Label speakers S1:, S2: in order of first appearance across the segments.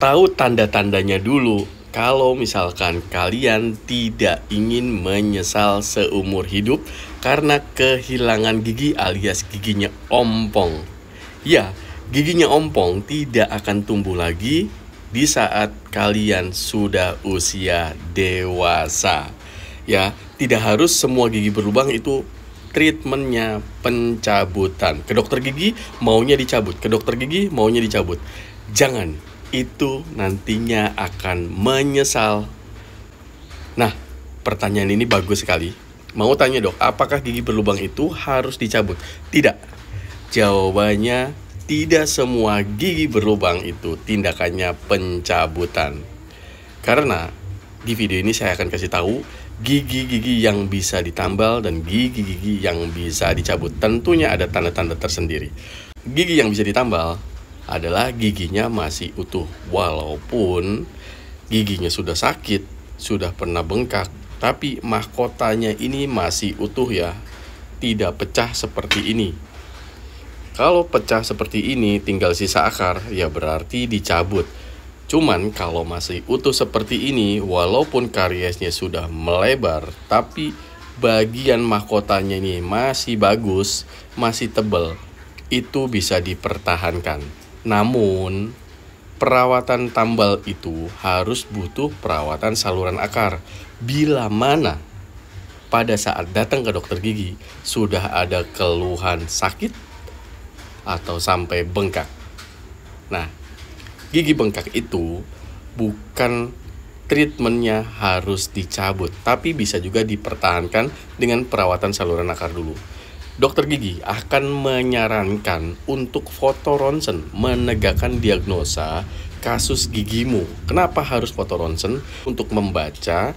S1: Tahu tanda-tandanya dulu kalau misalkan kalian tidak ingin menyesal seumur hidup karena kehilangan gigi alias giginya ompong. Ya, giginya ompong tidak akan tumbuh lagi di saat kalian sudah usia dewasa. Ya, tidak harus semua gigi berlubang itu treatmentnya pencabutan. Ke dokter gigi maunya dicabut, ke dokter gigi maunya dicabut. Jangan, itu nantinya akan menyesal. Nah, pertanyaan ini bagus sekali. Mau tanya dok, apakah gigi berlubang itu harus dicabut? Tidak. Jawabannya, tidak semua gigi berlubang itu tindakannya pencabutan. Karena di video ini saya akan kasih tahu gigi-gigi yang bisa ditambal dan gigi-gigi yang bisa dicabut. Tentunya ada tanda-tanda tersendiri. Gigi yang bisa ditambal adalah giginya masih utuh, walaupun giginya sudah sakit, sudah pernah bengkak, tapi mahkotanya ini masih utuh ya, tidak pecah seperti ini. Kalau pecah seperti ini tinggal sisa akar, ya berarti dicabut. Cuman kalau masih utuh seperti ini, walaupun kariesnya sudah melebar, tapi bagian mahkotanya ini masih bagus, masih tebal, itu bisa dipertahankan. Namun, perawatan tambal itu harus butuh perawatan saluran akar. Bila mana pada saat datang ke dokter gigi sudah ada keluhan sakit atau sampai bengkak. Nah, gigi bengkak itu bukan treatmentnya harus dicabut, tapi bisa juga dipertahankan dengan perawatan saluran akar dulu. Dokter gigi akan menyarankan untuk foto ronsen menegakkan diagnosa kasus gigimu. Kenapa harus foto ronsen? Untuk membaca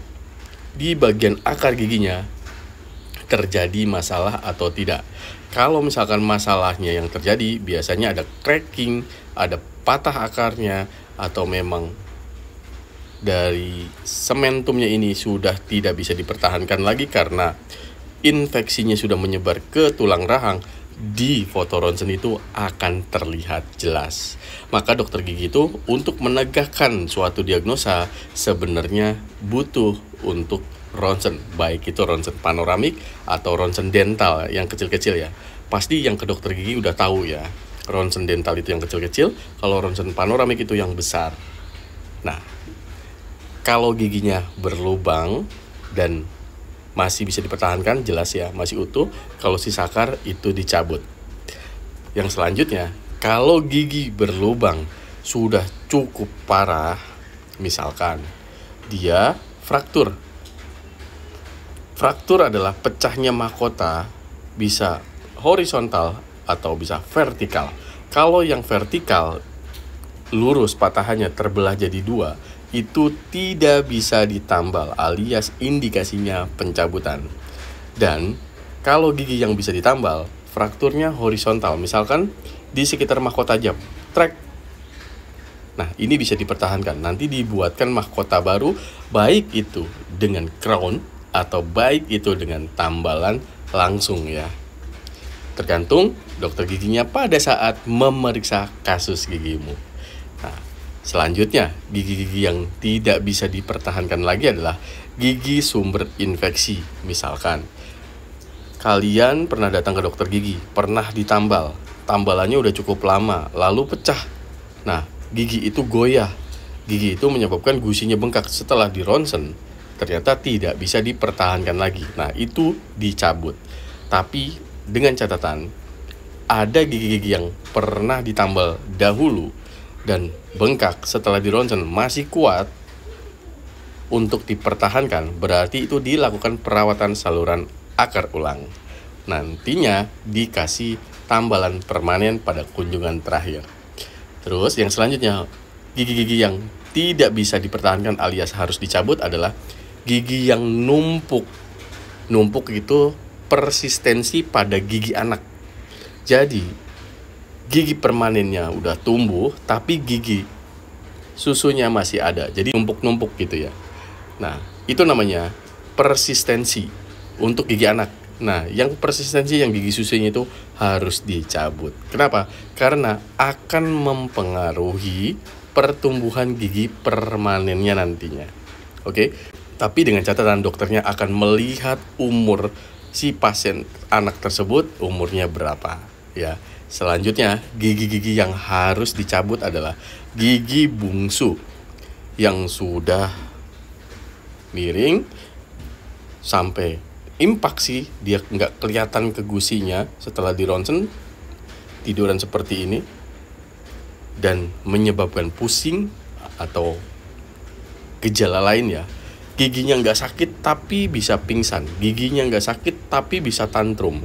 S1: di bagian akar giginya terjadi masalah atau tidak. Kalau misalkan masalahnya yang terjadi biasanya ada cracking, ada patah akarnya, atau memang dari sementumnya ini sudah tidak bisa dipertahankan lagi karena infeksinya sudah menyebar ke tulang rahang, di foto ronsen itu akan terlihat jelas. Maka dokter gigi itu untuk menegakkan suatu diagnosa sebenarnya butuh untuk ronsen, baik itu ronsen panoramik atau ronsen dental yang kecil-kecil ya. Pasti yang ke dokter gigi udah tahu ya, ronsen dental itu yang kecil-kecil, kalau ronsen panoramik itu yang besar. Nah, kalau giginya berlubang dan masih bisa dipertahankan, jelas ya, masih utuh. Kalau sisa akar itu dicabut. Yang selanjutnya, kalau gigi berlubang sudah cukup parah, misalkan dia fraktur. Fraktur adalah pecahnya mahkota, bisa horizontal atau bisa vertikal. Kalau yang vertikal, lurus patahannya terbelah jadi dua, itu tidak bisa ditambal alias indikasinya pencabutan. Dan kalau gigi yang bisa ditambal, frakturnya horizontal, misalkan di sekitar mahkota jam, trek. Nah, ini bisa dipertahankan. Nanti dibuatkan mahkota baru, baik itu dengan crown atau baik itu dengan tambalan langsung ya. Tergantung dokter giginya pada saat memeriksa kasus gigimu. Nah, selanjutnya, gigi-gigi yang tidak bisa dipertahankan lagi adalah gigi sumber infeksi. Misalkan, kalian pernah datang ke dokter gigi, pernah ditambal, tambalannya udah cukup lama, lalu pecah. Nah, gigi itu goyah, gigi itu menyebabkan gusinya bengkak. Setelah di ronsen, ternyata tidak bisa dipertahankan lagi. Nah, itu dicabut. Tapi dengan catatan, ada gigi-gigi yang pernah ditambal dahulu dan bengkak setelah di ronsen masih kuat untuk dipertahankan, berarti itu dilakukan perawatan saluran akar ulang. Nantinya dikasih tambalan permanen pada kunjungan terakhir. Terus yang selanjutnya, gigi-gigi yang tidak bisa dipertahankan alias harus dicabut adalah gigi yang numpuk. Numpuk itu persistensi pada gigi anak. Jadi gigi permanennya udah tumbuh, tapi gigi susunya masih ada. Jadi numpuk-numpuk gitu ya. Nah, itu namanya persistensi untuk gigi anak. Nah, yang persistensi yang gigi susunya itu harus dicabut. Kenapa? Karena akan mempengaruhi pertumbuhan gigi permanennya nantinya. Oke, tapi dengan catatan dokternya akan melihat umur si pasien anak tersebut umurnya berapa ya. Selanjutnya, gigi-gigi yang harus dicabut adalah gigi bungsu yang sudah miring sampai impaksi, dia nggak kelihatan ke gusinya setelah di ronsen, tiduran seperti ini, dan menyebabkan pusing atau gejala lain ya. Giginya nggak sakit tapi bisa pingsan, giginya nggak sakit tapi bisa tantrum,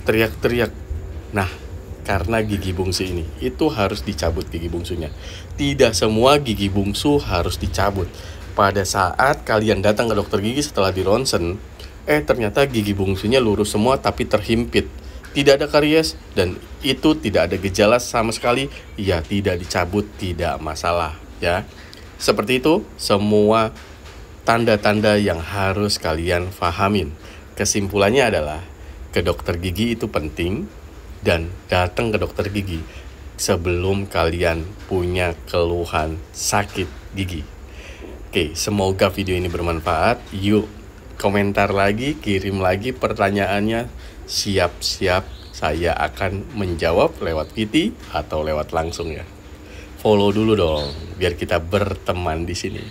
S1: teriak-teriak. Nah, karena gigi bungsu ini, itu harus dicabut gigi bungsunya. Tidak semua gigi bungsu harus dicabut. Pada saat kalian datang ke dokter gigi setelah di ronsen, ternyata gigi bungsunya lurus semua tapi terhimpit, tidak ada karies, dan itu tidak ada gejala sama sekali, ya tidak dicabut, tidak masalah ya. Seperti itu semua tanda-tanda yang harus kalian fahamin. Kesimpulannya adalah ke dokter gigi itu penting, dan datang ke dokter gigi sebelum kalian punya keluhan sakit gigi. Oke, semoga video ini bermanfaat. Yuk komentar lagi, kirim lagi pertanyaannya. Siap-siap saya akan menjawab lewat VT atau lewat langsung ya. Follow dulu dong biar kita berteman di sini.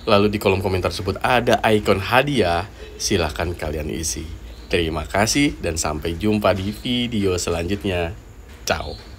S1: Lalu di kolom komentar tersebut ada ikon hadiah, silahkan kalian isi. Terima kasih dan sampai jumpa di video selanjutnya. Ciao.